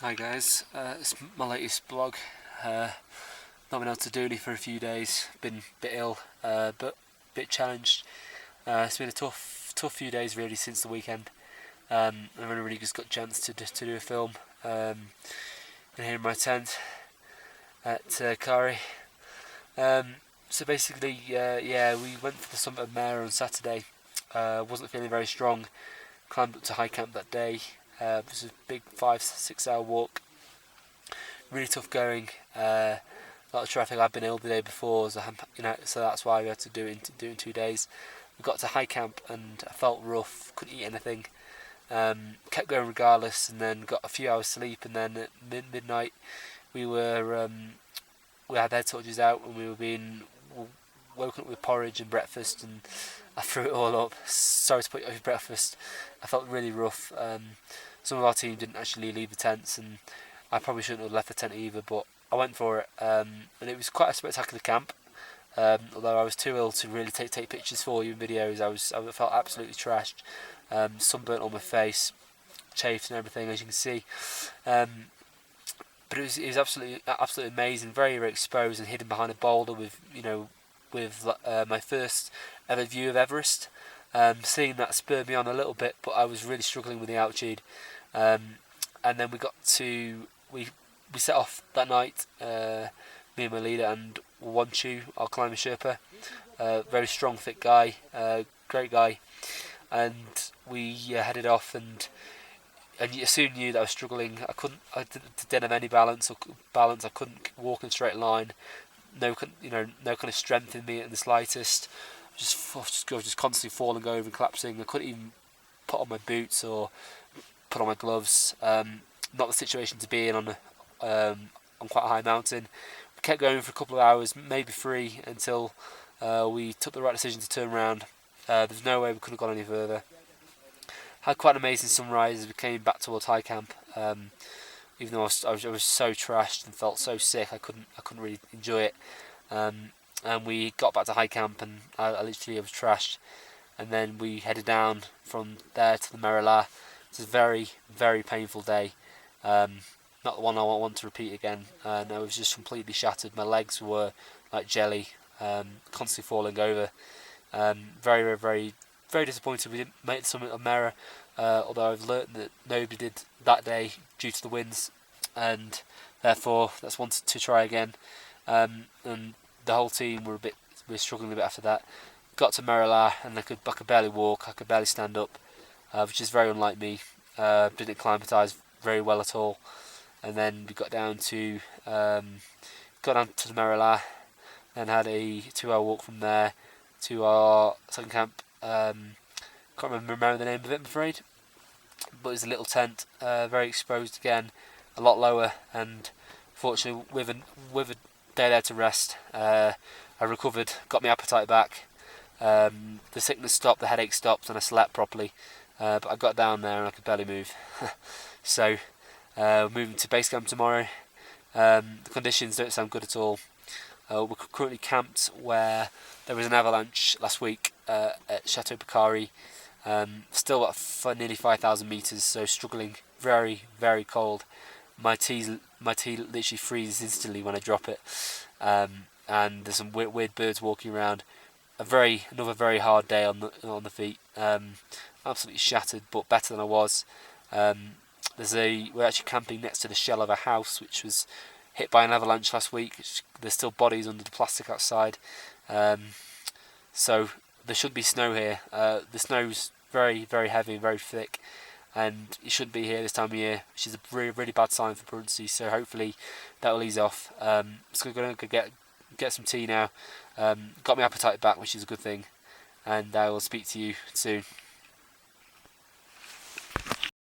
Hi guys, it's my latest blog. Not been able to do any for a few days. Been a bit ill, but a bit challenged. It's been a tough few days really since the weekend. I've only really just got a chance to do a film. In here in my tent at Kari. So basically, we went for the summit of Mera on Saturday. Wasn't feeling very strong. Climbed up to high camp that day. It was a big 5-6 hour walk. Really tough going. A lot of traffic. I've been ill the day before, so that's why we had to do it in 2 days. We got to high camp and I felt rough. Couldn't eat anything. Kept going regardless, and then got a few hours sleep. And then at midnight, we had head torches out, and we were being woken up with porridge and breakfast, and I threw it all up. Sorry to put you off your breakfast. I felt really rough. Some of our team didn't actually leave the tents, and I probably shouldn't have left the tent either, but I went for it. And it was quite a spectacular camp. Although I was too ill to really take pictures for you and videos, I felt absolutely trashed. Sunburnt on my face, chafed and everything, as you can see. But it was absolutely amazing. Very, very exposed and hidden behind a boulder with my first ever view of Everest. Seeing that spurred me on a little bit, but I was really struggling with the altitude. And then we set off that night. Me and my leader and Wanchu, our climber Sherpa, very strong, fit guy, great guy, and we headed off and you soon knew that I was struggling. I didn't have any balance. I couldn't walk in a straight line. No kind of strength in me in the slightest. Just constantly falling over and collapsing. I couldn't even put on my boots or put on my gloves. Not the situation to be in on quite a high mountain. We kept going for a couple of hours, maybe 3, until we took the right decision to turn around. There's no way we could have gone any further. Had quite an amazing sunrise as we came back towards high camp. Even though I was so trashed and felt so sick, I couldn't really enjoy it. And we got back to high camp, and I was trashed. And then we headed down from there to the Mera. It's a very, very painful day. Not the one I want to repeat again. And I was just completely shattered. My legs were like jelly, constantly falling over. Very, very, very, very disappointed we didn't make the summit of Mera. Although I've learnt that nobody did that day due to the winds, and therefore that's one to try again. And the whole team were struggling a bit after that. Got to Mera and I could barely walk. I could barely stand up, which is very unlike me. Didn't acclimatise very well at all. And then we got down to the Mera, and had a 2-hour walk from there to our second camp. Can't remember the name of it, I'm afraid. But it's a little tent, very exposed again, a lot lower, and fortunately with a day there to rest, I recovered, got my appetite back. The sickness stopped, the headache stopped, and I slept properly. But I got down there and I could barely move. So moving to base camp tomorrow. The conditions don't sound good at all. We're currently camped where there was an avalanche last week at Chateau Bakari. Still at nearly 5,000 metres, so struggling, very, very cold. My tea literally freezes instantly when I drop it. And there's some weird birds walking around. Another very hard day on the feet. Absolutely shattered, but better than I was. We're actually camping next to the shell of a house which was hit by an avalanche last week. There's still bodies under the plastic outside. So there should be snow here. The snow's very, very heavy, very thick, and it shouldn't be here this time of year, which is a really, really bad sign for Baruntse. So hopefully that will ease off. So I'm going to get some tea now. Got my appetite back, which is a good thing, and I will speak to you soon.